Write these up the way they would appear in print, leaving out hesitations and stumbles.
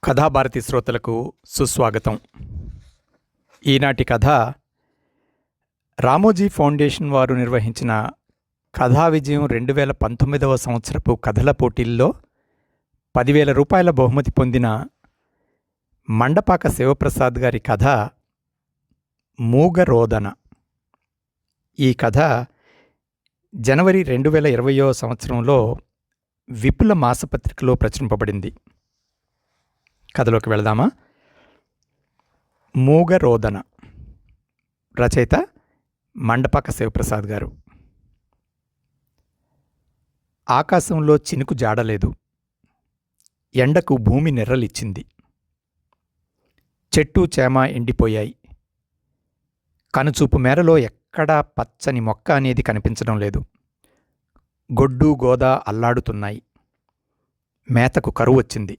కథాభారతి శ్రోతలకు సుస్వాగతం. ఈనాటి కథ రామోజీ ఫౌండేషన్ వారు నిర్వహించిన కథా విజయం 2019వ సంవత్సరపు కథల పోటీల్లో 10,000 రూపాయల బహుమతి పొందిన మండపాక శివప్రసాద్ గారి కథ మూగరోదన. ఈ కథ జనవరి 2020వ సంవత్సరంలో విపుల మాసపత్రికలో ప్రచురింపబడింది. కథలోకి వెళదామా? మూగరోదన. రచయిత మండపాక శివప్రసాద్ గారు. ఆకాశంలో చినుకు జాడలేదు. ఎండకు భూమి నెర్రలిచ్చింది. చెట్టు చేమ ఎండిపోయాయి. కనుచూపు మేరలో ఎక్కడా పచ్చని మొక్క అనేది కనిపించడం లేదు. గొడ్డు గోద అల్లాడుతున్నాయి. మేతకు కరువు వచ్చింది.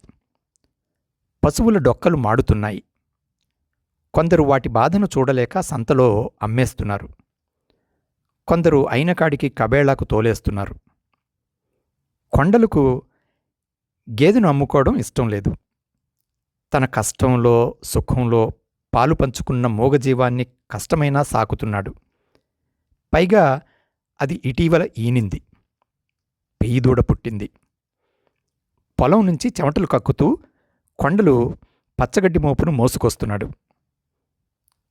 పశువుల డొక్కలు మాడుతున్నాయి. కొందరు వాటి బాధను చూడలేక సంతలో అమ్మేస్తున్నారు. కొందరు అయినకాడికి కబేళాకు తోలేస్తున్నారు. కొండలకు గేదెను అమ్ముకోవడం ఇష్టం లేదు. తన కష్టంలో సుఖంలో పాలు పంచుకున్న మూగజీవాన్ని కష్టమైనా సాకుతున్నాడు. పైగా అది ఇటీవల ఈనింది. పెయ్యిదూడ పుట్టింది. పొలం నుంచి చెమటలు కక్కుతూ కొండలు పచ్చగడ్డి మోపును మోసుకొస్తున్నాడు.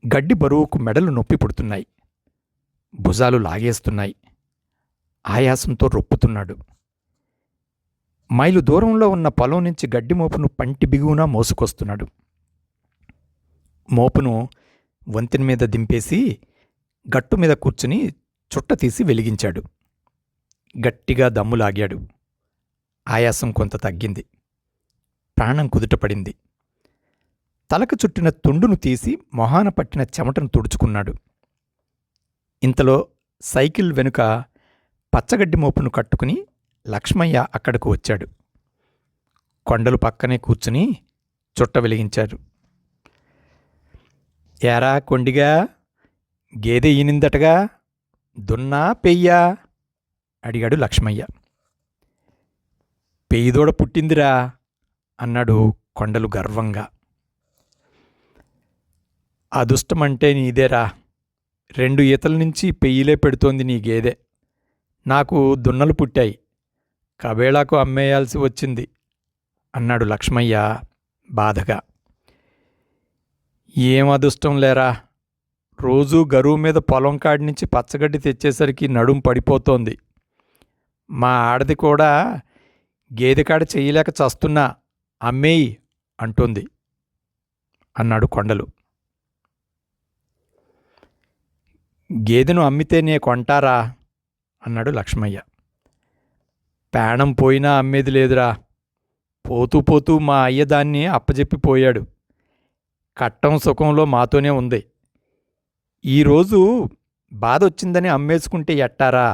గడ్డి బరువుకు మెడలు నొప్పి పుడుతున్నాయి. భుజాలు లాగేస్తున్నాయి. ఆయాసంతో రొప్పుతున్నాడు. మైలు దూరంలో ఉన్న పొలం నుంచి గడ్డి మోపును పంటి బిగువునా మోసుకొస్తున్నాడు. మోపును వంతెన మీద దింపేసి గట్టు మీద కూర్చుని చుట్ట తీసి వెలిగించాడు. గట్టిగా దమ్ములాగాడు. ఆయాసం కొంత తగ్గింది. ప్రాణం కుదుటపడింది. తలకు చుట్టిన తుండును తీసి మొహాన పట్టిన చెమటను తుడుచుకున్నాడు. ఇంతలో సైకిల్ వెనుక పచ్చగడ్డి మోపును కట్టుకుని లక్ష్మయ్య అక్కడకు వచ్చాడు. కొండలు పక్కనే కూర్చుని చుట్ట వెలిగించారు. ఏరా కొండిగా, గేదె ఈనిందటగా, దున్నా పెయ్యా అడిగాడు లక్ష్మయ్య. పెయ్యిదూడ పుట్టిందిరా అన్నాడు కొండలు గర్వంగా. అదుష్టమంటే నీదేరా. 2 ఈతల నుంచి పెయ్యిలే పెడుతోంది నీ గేదె. నాకు దున్నలు పుట్టాయి. కబేళాకు అమ్మేయాల్సి వచ్చింది అన్నాడు లక్ష్మయ్య బాధగా. ఏం అదృష్టం లేరా. రోజూ గరువు మీద పొలం కాడి నుంచి పచ్చగడ్డి తెచ్చేసరికి నడుం పడిపోతోంది. మా ఆడది కూడా గేదె కాడ చెయ్యలేక చస్తున్నా, అమ్మేయి అంటోంది అన్నాడు కొండలు. గేదెను అమ్మితేనే కొంటారా అన్నాడు లక్ష్మయ్య. పేణం పోయినా అమ్మేది లేదురా. పోతూ పోతూ మా అయ్య దాన్ని అప్పజెప్పిపోయాడు. కట్టం సుఖంలో మాతోనే ఉంది. ఈరోజు బాధొచ్చిందని అమ్మేసుకుంటే ఎట్టారా?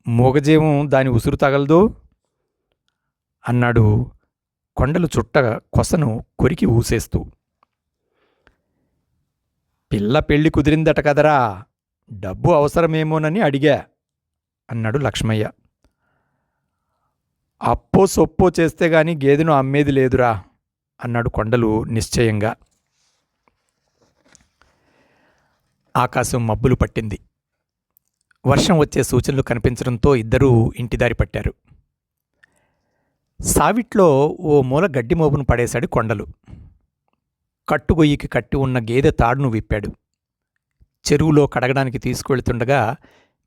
మూగజీవం దాని ఉసురు తగలదు అన్నాడు కొండలు చుట్ట కొసను కొరికి ఊసేస్తూ. పిల్ల పెళ్లి కుదిరిందట కదరా, డబ్బు అవసరమేమోనని అడిగా అన్నాడు లక్ష్మయ్య. అప్పో సొప్పో చేస్తే గాని గేదెను అమ్మేది లేదురా అన్నాడు కొండలు నిశ్చయంగా. ఆకాశం మబ్బులు పట్టింది. వర్షం వచ్చే సూచనలు కనిపించడంతో ఇద్దరూ ఇంటిదారి పట్టారు. సావిట్లో ఓ మూల గడ్డి మోపును పడేశాడు కొండలు. కట్టుగొయ్యికి కట్టి ఉన్న గేదె తాడును విప్పాడు. చెరువులో కడగడానికి తీసుకువెళ్తుండగా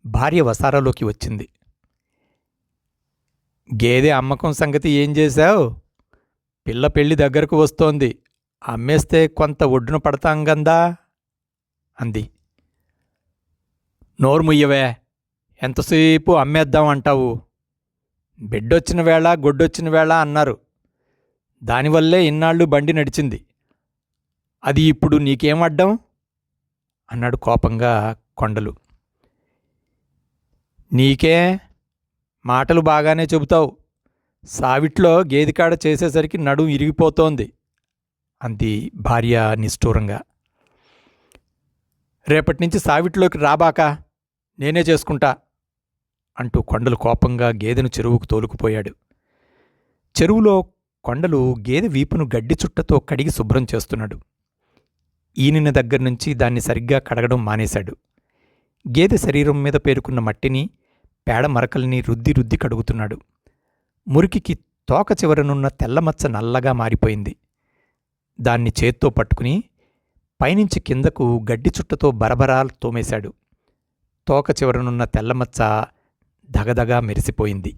భార్య వసారాలోకి వచ్చింది. గేదె అమ్మకం సంగతి ఏం చేశావు? పిల్ల పెళ్లి దగ్గరకు వస్తోంది. అమ్మేస్తే కొంత ఒడ్డున పడతాంగందా అంది. నోర్ముయ్యవే, ఎంతసేపు అమ్మేద్దాం అంటావు? బిడ్డొచ్చిన వేళ గొడ్డొచ్చిన వేళ అన్నారు. దానివల్లే ఇన్నాళ్ళు బండి నడిచింది. అది ఇప్పుడు నీకేమడ్డం అన్నాడు కోపంగా కొండలు. నీకే మాటలు బాగానే చెబుతావు. సావిట్లో గేదికాడ చేసేసరికి నడుం ఇరిగిపోతోంది అంది భార్య నిష్ఠూరంగా. రేపటినుంచి సావిట్లోకి రాబాకా, నేనే చేసుకుంటా అంటూ కొండలు కోపంగా గేదెను చెరువుకు తోలుకుపోయాడు. చెరువులో కొండలు గేదె వీపును గడ్డి చుట్టతో కడిగి శుభ్రం చేస్తున్నాడు. ఈనిన దగ్గర్నుంచి దాన్ని సరిగ్గా కడగడం మానేశాడు. గేదె శరీరం మీద పేరుకున్న మట్టిని, పేడ మరకల్ని రుద్ది రుద్ది కడుగుతున్నాడు. మురికికి తోక చివరనున్న తెల్లమచ్చ నల్లగా మారిపోయింది. దాన్ని చేత్తో పట్టుకుని పైనుంచి కిందకు గడ్డి చుట్టతో బరబరాలు తోమేశాడు. తోక చివరనున్న తెల్లమచ్చ దగదగా మెరిసిపోయింది.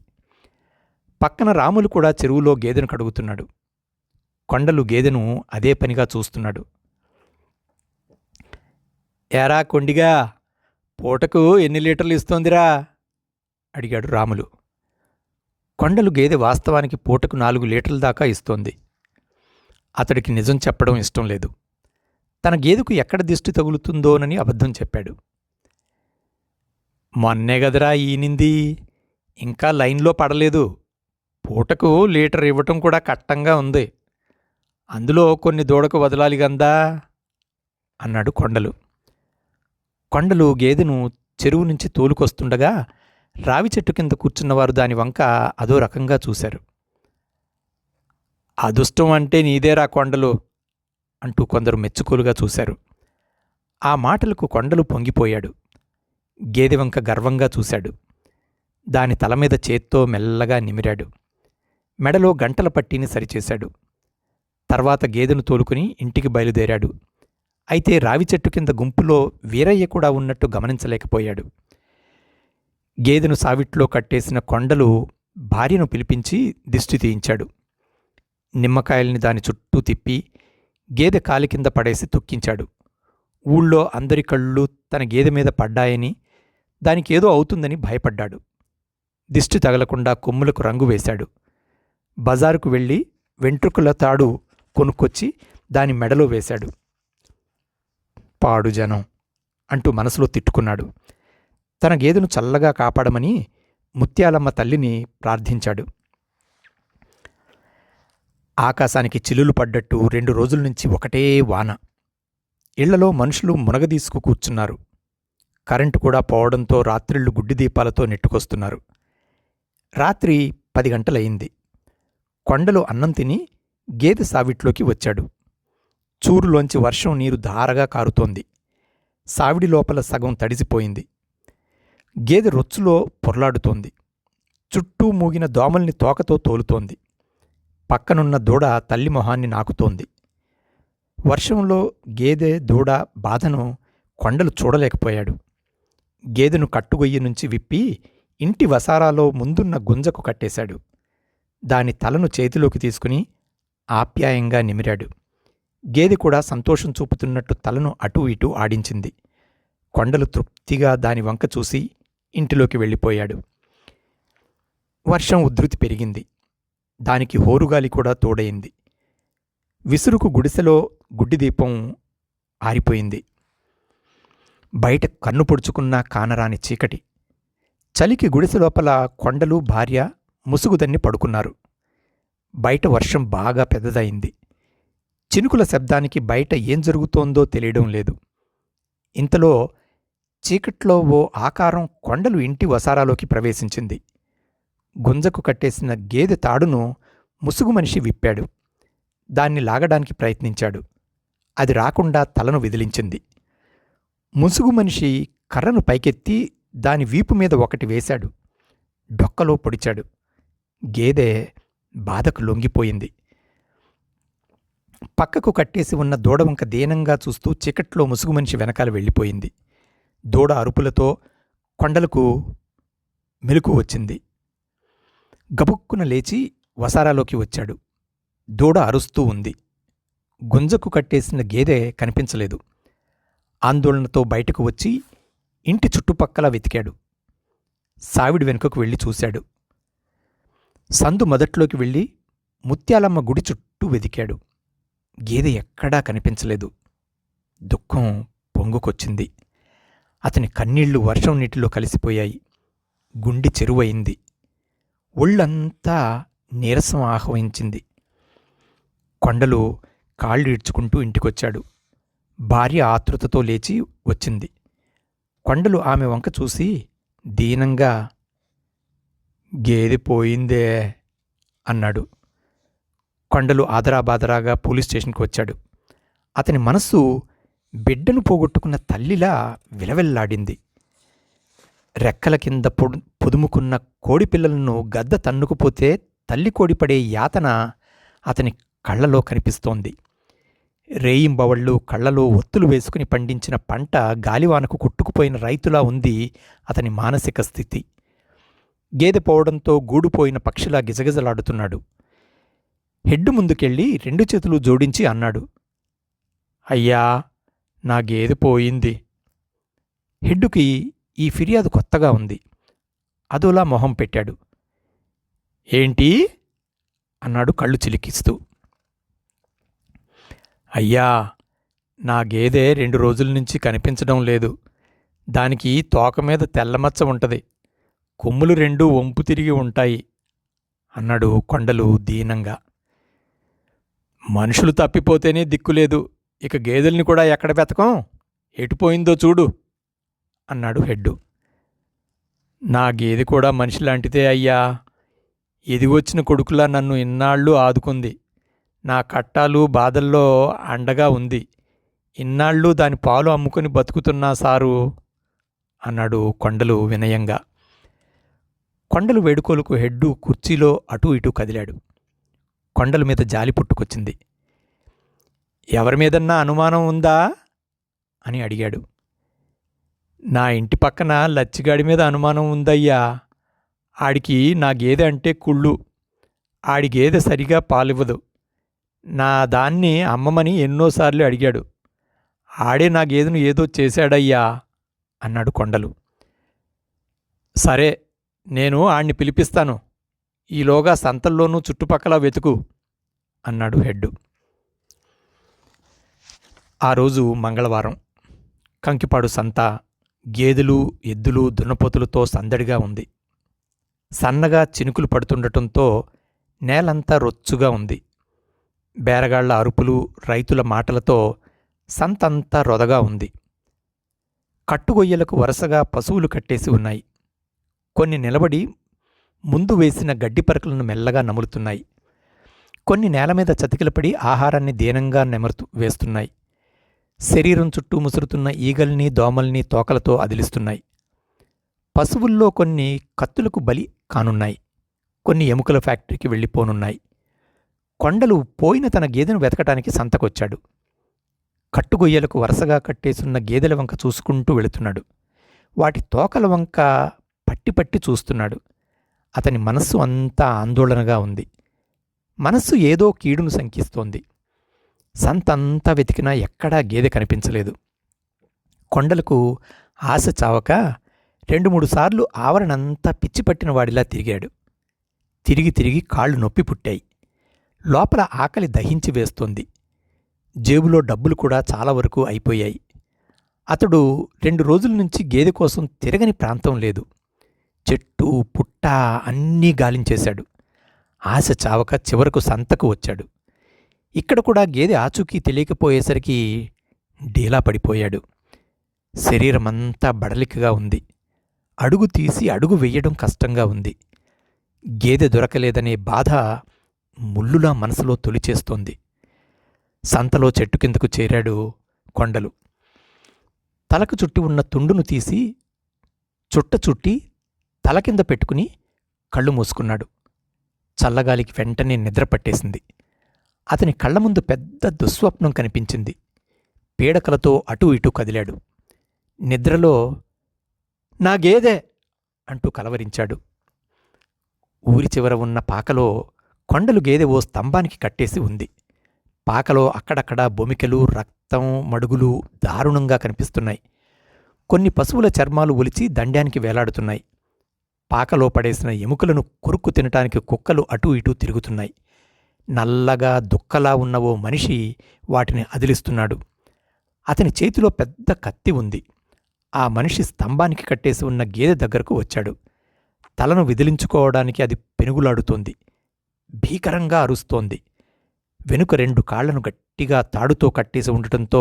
పక్కన రాములు కూడా చెరువులో గేదెను కడుగుతున్నాడు. కొండలు గేదెను అదే పనిగా చూస్తున్నాడు. ఏరా కొండిగా, పూటకు ఎన్ని లీటర్లు ఇస్తోందిరా అడిగాడు రాములు. కొండలు గేదె వాస్తవానికి పూటకు 4 లీటర్ల దాకా ఇస్తోంది. అతడికి నిజం చెప్పడం ఇష్టం లేదు. తన గేదెకు ఎక్కడ దిష్టి తగులుతుందోనని అబద్ధం చెప్పాడు. మొన్నే గదరా ఈనింది, ఇంకా లైన్లో పడలేదు. పూటకు లీటర్ ఇవ్వటం కూడా కట్టంగా ఉంది. అందులో కొన్ని దూడకు వదలాలి గందా అన్నాడు కొండలు. కొండలు గేదెను చెరువు నుంచి తోలుకొస్తుండగా రావి చెట్టు కింద కూర్చున్నవారు దాని వంక అదో రకంగా చూశారు. అదుష్టం అంటే నీదేరా కొండలు అంటూ కొందరు మెచ్చుకోలుగా చూశారు. ఆ మాటలకు కొండలు పొంగిపోయాడు. గేదె వంక గర్వంగా చూశాడు. దాని తలమీద చేత్తో మెల్లగా నిమిరాడు. మెడలో గంటల పట్టీని సరిచేశాడు. తర్వాత గేదెను తోలుకుని ఇంటికి బయలుదేరాడు. అయితే రావి చెట్టు కింద గుంపులో వీరయ్య కూడా ఉన్నట్టు గమనించలేకపోయాడు. గేదెను సావిట్లో కట్టేసిన కొండలు భార్యను పిలిపించి దిష్టి తీయించాడు. నిమ్మకాయల్ని దాని చుట్టూ తిప్పి గేదె కాలి కింద పడేసి తొక్కించాడు. ఊళ్ళో అందరి కళ్ళు తన గేదె మీద పడ్డాయని, దానికేదో అవుతుందని భయపడ్డాడు. దిష్టి తగలకుండా కొమ్ములకు రంగు వేశాడు. బజారుకు వెళ్ళి వెంట్రుకల తాడు కొనుక్కొచ్చి దాని మెడలో వేశాడు. పాడు జనం అంటూ మనసులో తిట్టుకున్నాడు. తన గేదెను చల్లగా కాపాడమని ముత్యాలమ్మ తల్లిని ప్రార్థించాడు. ఆకాశానికి చిల్లులు పడ్డట్టు 2 రోజుల నుంచి ఒకటే వాన. ఇళ్లలో మనుషులు మునగదీసుకు కూర్చున్నారు. కరెంటు కూడా పోవడంతో రాత్రిళ్లు గుడ్డి దీపాలతో నెట్టుకొస్తున్నారు. రాత్రి 10 గంటలయింది. కొండలు అన్నం తిని గేదె సావిట్లోకి వచ్చాడు. చూరులోంచి వర్షం నీరు ధారగా కారుతోంది. సావిడి లోపల సగం తడిసిపోయింది. గేదె రొచ్చులో పొర్లాడుతోంది. చుట్టూ మూగిన దోమల్ని తోకతో తోలుతోంది. పక్కనున్న దూడ తల్లి మొహాన్ని నాకుతోంది. వర్షంలో గేదె దూడ బాధను కొండలు చూడలేకపోయాడు. గేదెను కట్టుగొయ్యి నుంచి విప్పి ఇంటి వసారాలో ముందున్న గుంజకు కట్టేశాడు. దాని తలను చేతిలోకి తీసుకుని ఆప్యాయంగా నిమిరాడు. గేదె కూడా సంతోషం చూపుతున్నట్టు తలను అటూ ఇటూ ఆడించింది. కొండలు తృప్తిగా దాని వంక చూసి ఇంటిలోకి వెళ్ళిపోయాడు. వర్షం ఉధృతి పెరిగింది. దానికి హోరుగాలి కూడా తోడయింది. విసురుకు గుడిసెలో గుడ్డిదీపం ఆరిపోయింది. బయట కన్ను పొడుచుకున్న కానరాని చీకటి. చలికి గుడిసె లోపల కొండలు భార్య ముసుగుదన్ని పడుకున్నారు. బయట వర్షం బాగా పెద్దదయింది. చినుకుల శబ్దానికి బయట ఏం జరుగుతోందో తెలియడం లేదు. ఇంతలో చీకట్లో ఓ ఆకారం కొండలు ఇంటి వసారాలోకి ప్రవేశించింది. గుంజకు కట్టేసిన గేదె తాడును ముసుగు మనిషి విప్పాడు. దాన్ని లాగడానికి ప్రయత్నించాడు. అది రాకుండా తలను విదిలించింది. ముసుగు మనిషి కర్రను పైకెత్తి దాని వీపు మీద ఒకటి వేశాడు. డొక్కలో పొడిచాడు. గేదె బాధకు లొంగిపోయింది. పక్కకు కట్టేసి ఉన్న దూడవంక దీనంగా చూస్తూ చీకట్లో ముసుగు మనిషి వెనకాల వెళ్ళిపోయింది. దూడ అరుపులతో కొండలకు మెలకు వచ్చింది. గబుక్కున లేచి వసారాలోకి వచ్చాడు. దూడ అరుస్తూ ఉంది. గుంజకు కట్టేసిన గేదె కనిపించలేదు. ఆందోళనతో బయటకు వచ్చి ఇంటి చుట్టుపక్కల వెతికాడు. సావిడి వెనుకకు వెళ్ళి చూశాడు. సందు మొదట్లోకి వెళ్ళి ముత్యాలమ్మ గుడి చుట్టూ వెతికాడు. గేదె ఎక్కడా కనిపించలేదు. దుఃఖం పొంగుకొచ్చింది. అతని కన్నీళ్లు వర్షం నీటిలో కలిసిపోయాయి. గుండె చెరువయింది. ఒళ్ళంతా నీరసం ఆహ్వానించింది. కొండలు కాళ్ళు ఈడ్చుకుంటూ ఇంటికొచ్చాడు. భార్య ఆతృతతో లేచి వచ్చింది. కొండలు ఆమె వంక చూసి దీనంగా, గేదె పోయిందే అన్నాడు. కొండలు ఆదరాబాదరాగా పోలీస్ స్టేషన్కి వచ్చాడు. అతని మనస్సు బిడ్డను పోగొట్టుకున్న తల్లిలా విలవెల్లాడింది. రెక్కల కింద పొదుముకున్న కోడిపిల్లలను గద్ద తన్నుకుపోతే తల్లి కోడిపడే యాతన అతని కళ్ళలో కనిపిస్తోంది. రేయింబవళ్ళు కళ్ళలో ఒత్తులు వేసుకుని పండించిన పంట గాలివానకు కొట్టుకుపోయిన రైతులా ఉంది అతని మానసిక స్థితి. గేదె పోవడంతో గూడుపోయిన పక్షిలా గిజగిజలాడుతున్నాడు. హెడ్డు ముందుకెళ్ళి 2 చేతులు జోడించి అన్నాడు, అయ్యా, నా గేదె పోయింది. హెడ్డుకి ఈ ఫిర్యాదు కొత్తగా ఉంది. అదోలా మొహం పెట్టాడు. ఏంటి అన్నాడు కళ్ళు చిలికిస్తూ. అయ్యా, నా గేదె 2 రోజుల నుంచి కనిపించడం లేదు. దానికి తోక మీద తెల్లమచ్చ ఉంటది. కొమ్ములు 2 వంపు తిరిగి ఉంటాయి అన్నాడు కొండలు దీనంగా. మనుషులు తప్పిపోతేనే దిక్కులేదు, ఇక గేదెల్ని కూడా ఎక్కడ వెతకం? ఎటుపోయిందో చూడు అన్నాడు హెడ్డు. నా గేదె కూడా మనిషిలాంటిదే అయ్యా. ఎదిగొచ్చిన కొడుకులా నన్ను ఇన్నాళ్ళు ఆదుకుంది. నా కట్టాలు బాధల్లో అండగా ఉంది. ఇన్నాళ్ళు దాని పాలు అమ్ముకుని బతుకుతున్నా సారు అన్నాడు కొండలు వినయంగా. కొండలు వేడుకోలుకు హెడ్డు కుర్చీలో అటూ ఇటూ కదిలాడు. కొండల మీద జాలి పుట్టుకొచ్చింది. ఎవరి మీదన్నా అనుమానం ఉందా అని అడిగాడు. నా ఇంటి పక్కన లచ్చిగాడి మీద అనుమానం ఉందయ్యా. ఆడికి నా గేదె అంటే కుళ్ళు. ఆడి గేదె సరిగా పాలివ్వదు. నా దాన్ని అమ్మమని ఎన్నోసార్లు అడిగాడు. ఆడే నా గేదెను ఏదో చేశాడయ్యా అన్నాడు కొండలు. సరే, నేను ఆణ్ణి పిలిపిస్తాను. ఈలోగా సంతల్లోనూ చుట్టుపక్కల వెతుకు అన్నాడు హెడ్డు. ఆ రోజు మంగళవారం. కంకిపాడు సంత గేదెలు, ఎద్దులు, దున్నపోతులతో సందడిగా ఉంది. సన్నగా చినుకులు పడుతుండటంతో నేలంతా రొచ్చుగా ఉంది. బేరగాళ్ల అరుపులు, రైతుల మాటలతో సంతంతా రొదగా ఉంది. కట్టుగొయ్యలకు వరుసగా పశువులు కట్టేసి ఉన్నాయి. కొన్ని నిలబడి ముందు వేసిన గడ్డి పరకలను మెల్లగా నములుతున్నాయి. కొన్ని నేలమీద చతికిలపడి ఆహారాన్ని దీనంగా వేస్తున్నాయి. శరీరం చుట్టూ ముసురుతున్న ఈగల్ని, దోమల్ని తోకలతో అదిలిస్తున్నాయి. పశువుల్లో కొన్ని కత్తులకు బలి కానున్నాయి. కొన్ని ఎముకల ఫ్యాక్టరీకి వెళ్ళిపోనున్నాయి. కొండలు పోయిన తన గేదెను వెతకటానికి సంతకొచ్చాడు. కట్టుగొయ్యలకు వరుసగా కట్టేసున్న గేదెల వంక చూసుకుంటూ వెళుతున్నాడు. వాటి తోకల వంక పట్టి పట్టి చూస్తున్నాడు. అతని మనస్సు అంతా ఆందోళనగా ఉంది. మనస్సు ఏదో కీడును శంకిస్తోంది. సంతంతా వెతికినా ఎక్కడా గేదె కనిపించలేదు. కొండలకు ఆశ చావక 2-3 సార్లు ఆవరణంతా పిచ్చిపట్టిన వాడిలా తిరిగాడు. తిరిగి తిరిగి కాళ్ళు నొప్పి పుట్టాయి. లోపల ఆకలి దహించి వేస్తోంది. జేబులో డబ్బులు కూడా చాలా వరకు అయిపోయాయి. అతడు 2 రోజుల నుంచి గేదె కోసం తిరగని ప్రాంతం లేదు. చెట్టు పుట్ట అన్నీ గాలించేశాడు. ఆశ చావక చివరకు సంతకు వచ్చాడు. ఇక్కడ కూడా గేదె ఆచూకీ తెలియకపోయేసరికి డీలా పడిపోయాడు. శరీరమంతా బడలికగా ఉంది. అడుగు తీసి అడుగు వెయ్యడం కష్టంగా ఉంది. గేదె దొరకలేదనే బాధ ముల్లులా మనసులో తొలిచేస్తోంది. సంతలో చెట్టు కిందకు చేరాడు కొండలు. తలకు చుట్టి ఉన్న తుండును తీసి చుట్ట చుట్టి తల కింద పెట్టుకుని కళ్ళు మూసుకున్నాడు. చల్లగాలికి వెంటనే నిద్ర పట్టేసింది. అతని కళ్ల ముందు పెద్ద దుస్వప్నం కనిపించింది. పీడకలతో అటూ ఇటూ కదిలాడు. నిద్రలో నా గేదె అంటూ కలవరించాడు. ఊరి చివర ఉన్న పాకలో కొండలు గేదె ఓ స్తంభానికి కట్టేసి ఉంది. పాకలో అక్కడక్కడా బొమికెలు, రక్తం మడుగులు దారుణంగా కనిపిస్తున్నాయి. కొన్ని పశువుల చర్మాలు ఒలిచి దండానికి వేలాడుతున్నాయి. పాకలో పడేసిన ఎముకలను కొరుక్కు తినటానికి కుక్కలు అటూ ఇటూ తిరుగుతున్నాయి. నల్లగా దుక్కలా ఉన్న ఓ మనిషి వాటిని అదిలిస్తున్నాడు. అతని చేతిలో పెద్ద కత్తి ఉంది. ఆ మనిషి స్తంభానికి కట్టేసి ఉన్న గేదె దగ్గరకు వచ్చాడు. తలను విదిలించుకోవడానికి అది పెనుగులాడుతోంది. భీకరంగా అరుస్తోంది. వెనుక 2 కాళ్లను గట్టిగా తాడుతో కట్టేసి ఉండటంతో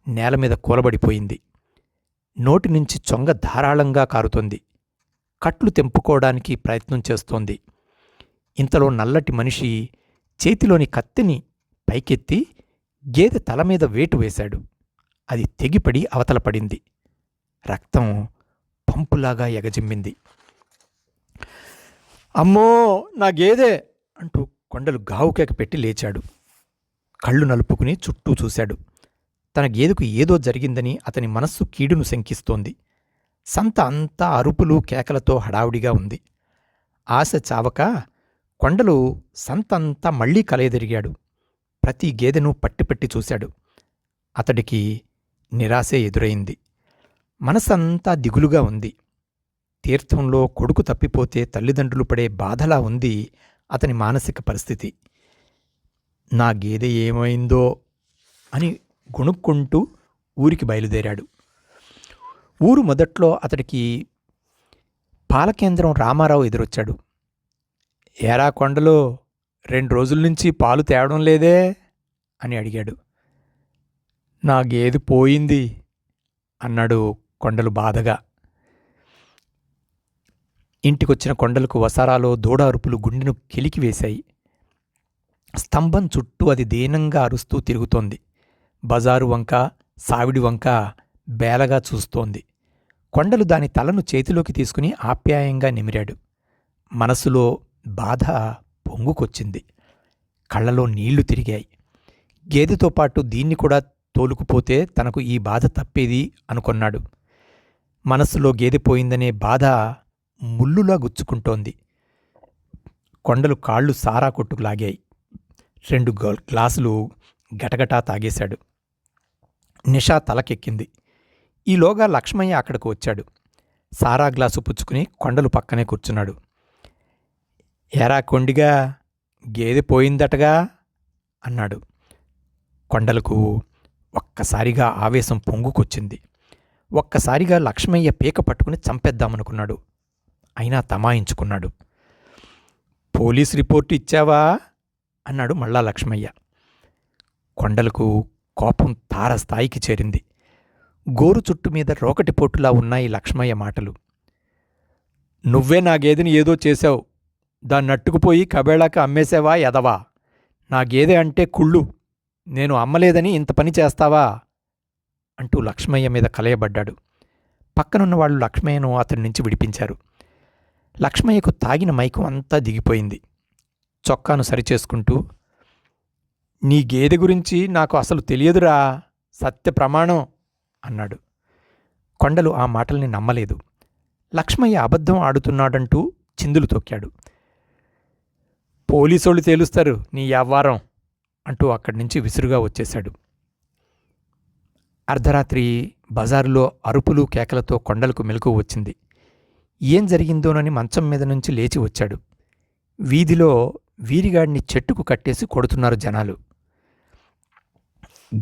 నేలమీద కూలబడిపోయింది. నోటి నుంచి చొంగ ధారాళంగా కారుతోంది. కట్లు తెంపుకోవడానికి ప్రయత్నం చేస్తోంది. ఇంతలో నల్లటి మనిషి చేతిలోని కత్తిని పైకెత్తి గేదె తల మీద వేటు వేశాడు. అది తెగిపడి అవతల పడింది. రక్తం పంపులాగా ఎగజిమ్మింది. అమ్మో, నా గేదె అంటూ కొండలు గావుకేక పెట్టి లేచాడు. కళ్ళు నలుపుకుని చుట్టూ చూశాడు. తన గేదెకు ఏదో జరిగిందని అతని మనస్సు కీడును శంకిస్తోంది. సంత అంతా అరుపులు కేకలతో హడావుడిగా ఉంది. ఆశ చావక కొండలు సంతంతా మళ్లీ కలయదిరిగాడు. ప్రతి గేదెను పట్టిపట్టి చూశాడు. అతడికి నిరాశే ఎదురైంది. మనసంతా దిగులుగా ఉంది. తీర్థంలో కొడుకు తప్పిపోతే తల్లిదండ్రులు పడే బాధలా ఉంది అతని మానసిక పరిస్థితి. నా గేదె ఏమైందో అని గొణుక్కుంటూ ఊరికి బయలుదేరాడు. ఊరు మొదట్లో అతడికి పాలకేంద్రం రామారావు ఎదురొచ్చాడు. ఏరా కొండలో, 2 రోజుల నుంచి పాలు తేవడం లేదే అని అడిగాడు. నా గేదె పోయింది అన్నాడు కొండలు బాధగా. ఇంటికొచ్చిన కొండలకు వసారాలో దూడ అరుపులు గుండెను కెలికివేశాయి. స్తంభం చుట్టూ అది దీనంగా అరుస్తూ తిరుగుతోంది. బజారు వంక, సావిడి వంక బేలగా చూస్తోంది. కొండలు దాని తలను చేతిలోకి తీసుకుని ఆప్యాయంగా నిమిరాడు. మనసులో బాధ పొంగుకొచ్చింది. కళ్ళలో నీళ్లు తిరిగాయి. గేదెతో పాటు దీన్ని కూడా తోలుకుపోతే తనకు ఈ బాధ తప్పేది అనుకొన్నాడు. మనస్సులో గేదె పోయిందనే బాధ ముల్లులా గుచ్చుకుంటోంది. కొండలు కాళ్ళు సారా కొట్టుకు లాగాయి. 2 గ్లాసులు గటగటా తాగేశాడు. నిషా తలకెక్కింది. ఈలోగా లక్ష్మయ్య అక్కడికి వచ్చాడు. సారా గ్లాసు పుచ్చుకుని కొండలు పక్కనే కూర్చున్నాడు. ఎరా కొండిగా, గేదె పోయిందటగా అన్నాడు. కొండలకు ఒక్కసారిగా ఆవేశం పొంగుకొచ్చింది. ఒక్కసారిగా లక్ష్మయ్య పీక పట్టుకుని చంపేద్దామనుకున్నాడు. అయినా తమాయించుకున్నాడు. పోలీస్ రిపోర్టు ఇచ్చావా అన్నాడు మళ్ళా లక్ష్మయ్య. కొండలకు కోపం తారస్థాయికి చేరింది. గోరు చుట్టు మీద రోకటిపోటులా ఉన్నాయి లక్ష్మయ్య మాటలు. నువ్వే నా గేదెని ఏదో చేశావు. దాన్నట్టుకుపోయి కబేళాకి అమ్మేశావా ఎదవా? నా గేదె అంటే కుళ్ళు. నేను అమ్మలేదని ఇంత పని చేస్తావా అంటూ లక్ష్మయ్య మీద కలయబడ్డాడు. పక్కనున్న వాళ్ళు లక్ష్మయ్యను అతని నుంచి విడిపించారు. లక్ష్మయ్యకు తాగిన మైకం అంతా దిగిపోయింది. చొక్కాను సరిచేసుకుంటూ, నీ గేదె గురించి నాకు అసలు తెలియదురా, సత్య ప్రమాణం అన్నాడు. కొండలు ఆ మాటల్ని నమ్మలేదు. లక్ష్మయ్య అబద్ధం ఆడుతున్నాడంటూ చిందులు తొక్కాడు. పోలీసోళ్ళు తేలుస్తారు నీ యవ్వారం అంటూ అక్కడి నుంచి విసురుగా వచ్చేశాడు. అర్ధరాత్రి బజారులో అరుపులు కేకలతో కొండలకు మెలకువ వచ్చింది. ఏం జరిగిందోనని మంచం మీద నుంచి లేచి వచ్చాడు. వీధిలో వీరిగాడిని చెట్టుకు కట్టేసి కొడుతున్నారు జనాలు.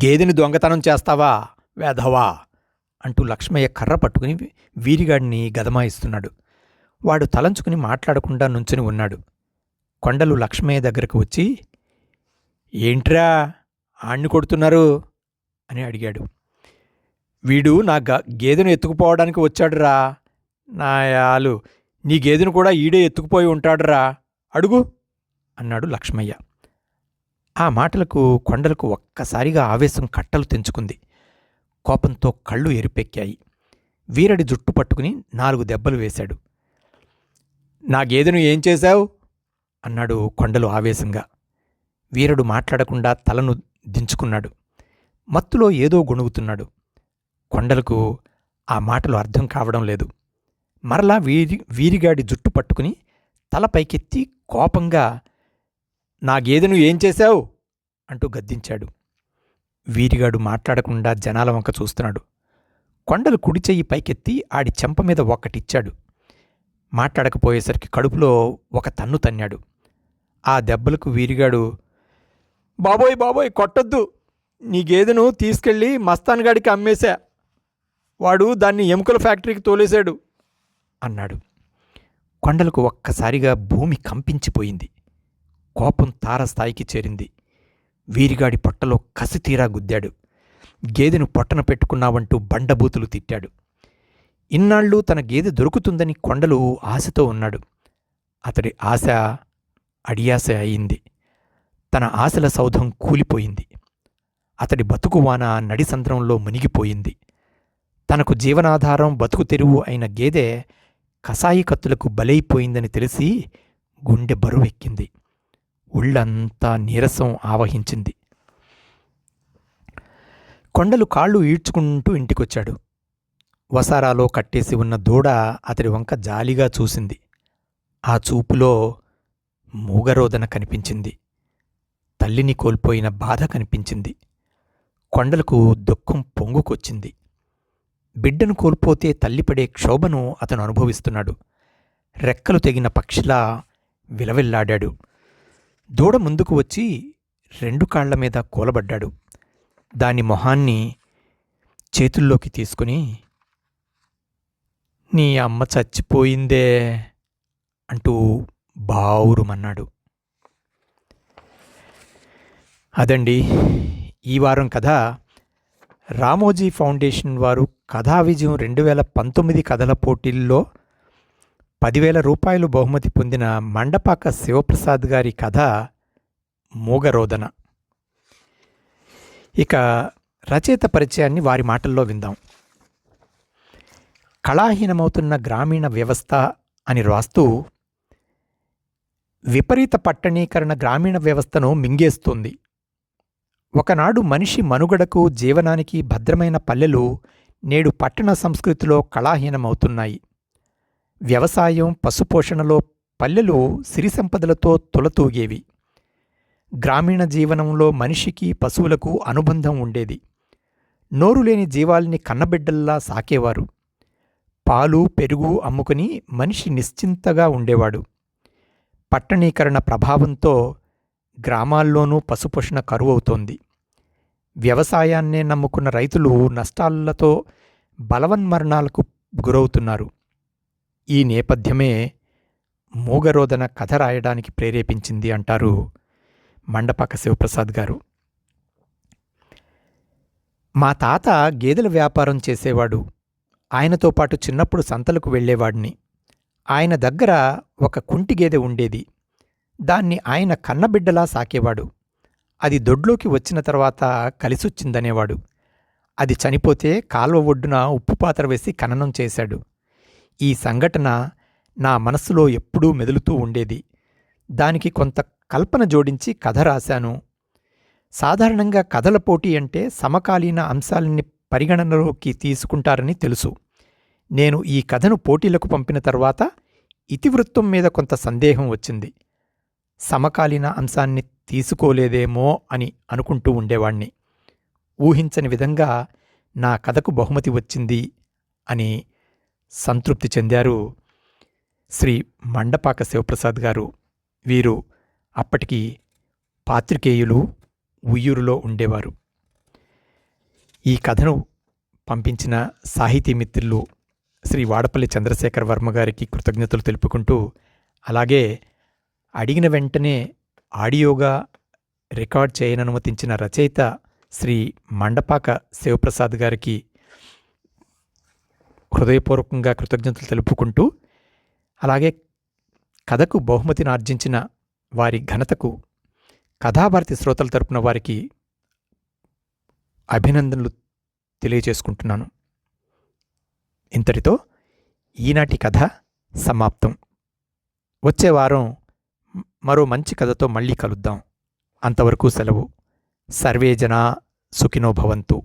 గేదెని దొంగతనం చేస్తావా వేధవా అంటూ లక్ష్మయ్య కర్ర పట్టుకుని వీరిగాడిని గదమాయిస్తున్నాడు. వాడు తలంచుకుని మాట్లాడకుండా నుంచుని ఉన్నాడు. కొండలు లక్ష్మయ్య దగ్గరకు వచ్చి, ఏంట్రా ఆణ్ణి కొడుతున్నారు అని అడిగాడు. వీడు నా గేదెను ఎత్తుకుపోవడానికి వచ్చాడురా నాయాలు. నీ గేదెను కూడా ఈడే ఎత్తుకుపోయి ఉంటాడురా, అడుగు అన్నాడు లక్ష్మయ్య. ఆ మాటలకు కొండలకు ఒక్కసారిగా ఆవేశం కట్టలు తెంచుకుంది. కోపంతో కళ్ళు ఎరిపెక్కాయి. వీరడి జుట్టు పట్టుకుని 4 దెబ్బలు వేశాడు. నా గేదెను ఏం చేశావు అన్నాడు కొండలు ఆవేశంగా. వీరుడు మాట్లాడకుండా తలను దించుకున్నాడు. మత్తులో ఏదో గొణుగుతున్నాడు. కొండలకు ఆ మాటలు అర్థం కావడం లేదు. మరలా వీరిగాడి జుట్టు పట్టుకుని తల పైకెత్తి కోపంగా, నా గేదెను ఏం చేశావు అంటూ గద్దించాడు. వీరిగాడు మాట్లాడకుండా జనాల వంక చూస్తున్నాడు. కొండలు కుడి చెయ్యి పైకెత్తి ఆడి చెంప మీద ఒక్కటిచ్చాడు. మాట్లాడకపోయేసరికి కడుపులో ఒక తన్ను తన్నాడు. ఆ దెబ్బలకు వీరిగాడు, బాబోయ్ బాబోయ్ కొట్టొద్దు, నీ గేదెను తీసుకెళ్ళి మస్తాన్గాడికి అమ్మేశా, వాడు దాన్ని ఎముకల ఫ్యాక్టరీకి తోలేశాడు అన్నాడు. కొండలకు ఒక్కసారిగా భూమి కంపించిపోయింది. కోపం తారస్థాయికి చేరింది. వీరిగాడి పొట్టలో కసితీరా గుద్దాడు. గేదెను పొట్టన పెట్టుకున్నావంటూ బండబూతులు తిట్టాడు. ఇన్నాళ్ళు తన గేదె దొరుకుతుందని కొండలు ఆశతో ఉన్నాడు. అతడి ఆశ అడియాశ అయింది. తన ఆశల సౌధం కూలిపోయింది. అతడి బతుకువాన నడిసంద్రంలో మునిగిపోయింది. తనకు జీవనాధారం బతుకు తెరువు అయిన గేదె కసాయి కత్తులకు బలైపోయిందని తెలిసి గుండె బరువెక్కింది. ఒళ్ళంతా నీరసం ఆవహించింది. కొండలు కాళ్ళు ఈడ్చుకుంటూ ఇంటికొచ్చాడు. వసారాలో కట్టేసి ఉన్న దూడ అతడి వంక జాలిగా చూసింది. ఆ చూపులో మూగరోదన కనిపించింది. తల్లిని కోల్పోయిన బాధ కనిపించింది. కొండలకు దుఃఖం పొంగుకొచ్చింది. బిడ్డను కోల్పోతే తల్లిపడే క్షోభను అతను అనుభవిస్తున్నాడు. రెక్కలు తెగిన పక్షిలా విలవిల్లాడాడు. దూడ ముందుకు వచ్చి 2 కాళ్ల మీద కూలబడ్డాడు. దాని మొహాన్ని చేతుల్లోకి తీసుకుని, "నీ అమ్మ చచ్చిపోయిందే" అంటూ బావురుమన్నాడు. అదండి ఈ వారం కథ. రామోజీ ఫౌండేషన్ వారు కథా విజయం 2019 కథల పోటీల్లో 10,000 రూపాయలు బహుమతి పొందిన మండపాక శివప్రసాద్ గారి కథ మూగరోదన. ఇక రచయిత పరిచయాన్ని వారి మాటల్లో విందాం. కళాహీనమవుతున్న గ్రామీణ వ్యవస్థ అని రాస్తూ, విపరీత పట్టణీకరణ గ్రామీణ వ్యవస్థను మింగేస్తుంది. ఒకనాడు మనిషి మనుగడకు జీవనానికి భద్రమైన పల్లెలు నేడు పట్టణ సంస్కృతిలో కళాహీనమవుతున్నాయి. వ్యవసాయం, పశుపోషణలో పల్లెలు సిరి సంపదలతో తులతూగేవి. గ్రామీణ జీవనంలో మనిషికి పశువులకు అనుబంధం ఉండేది. నోరులేని జీవాల్ని కన్నబిడ్డల్లా సాకేవారు. పాలు, పెరుగు అమ్ముకుని మనిషి నిశ్చింతగా ఉండేవాడు. పట్టణీకరణ ప్రభావంతో గ్రామాల్లోనూ పశుపోషణ కరువవుతోంది. వ్యవసాయాన్నే నమ్ముకున్న రైతులు నష్టాలతో బలవన్మరణాలకు గురవుతున్నారు. ఈ నేపథ్యమే మూగరోదన కథ రాయడానికి ప్రేరేపించింది అంటారు మండపాక శివప్రసాద్ గారు. మా తాత గేదెల వ్యాపారం చేసేవాడు. ఆయనతో పాటు చిన్నప్పుడు సంతలకు వెళ్ళేవాడిని. ఆయన దగ్గర ఒక కుంటి గేదె ఉండేది. దాన్ని ఆయన కన్నబిడ్డలా సాకేవాడు. అది దొడ్లోకి వచ్చిన తర్వాత కలిసొచ్చిందనేవాడు. అది చనిపోతే కాల్వ ఒడ్డున ఉప్పు పాత్ర వేసి ఖననం చేశాడు. ఈ సంఘటన నా మనస్సులో ఎప్పుడూ మెదులుతూ ఉండేది. దానికి కొంత కల్పన జోడించి కథ రాశాను. సాధారణంగా కథల పోటీ అంటే సమకాలీన అంశాలని పరిగణనలోకి తీసుకుంటారని తెలుసు. నేను ఈ కథను పోటీలకు పంపిన తర్వాత ఇతివృత్తం మీద కొంత సందేహం వచ్చింది. సమకాలీన అంశాన్ని తీసుకోలేదేమో అని అనుకుంటూ ఉండేవాణ్ణి. ఊహించని విధంగా నా కథకు బహుమతి వచ్చింది అని సంతృప్తి చెందారు శ్రీ మండపాక శివప్రసాద్ గారు. వీరు అప్పటికి పాత్రికేయులు ఉయ్యూరులో ఉండేవారు. ఈ కథను పంపించిన సాహితీ మిత్రులు శ్రీ వాడపల్లి చంద్రశేఖర్ వర్మ గారికి కృతజ్ఞతలు తెలుపుకుంటూ, అలాగే అడిగిన వెంటనే ఆడియోగా రికార్డ్ చేయననుమతించిన రచయిత శ్రీ మండపాక శివప్రసాద్ గారికి హృదయపూర్వకంగా కృతజ్ఞతలు తెలుపుకుంటూ, అలాగే కథకు బహుమతిని ఆర్జించిన వారి ఘనతకు కథాభారతి శ్రోతల తరపున వారికి అభినందనలు తెలియజేసుకుంటున్నాను. ఇంతటితో ఈనాటి కథ సమాప్తం. వచ్చే వారం మరో మంచి కథతో మళ్ళీ కలుద్దాం. అంతవరకు సెలవు. సర్వే జనా సుఖినో భవంతు.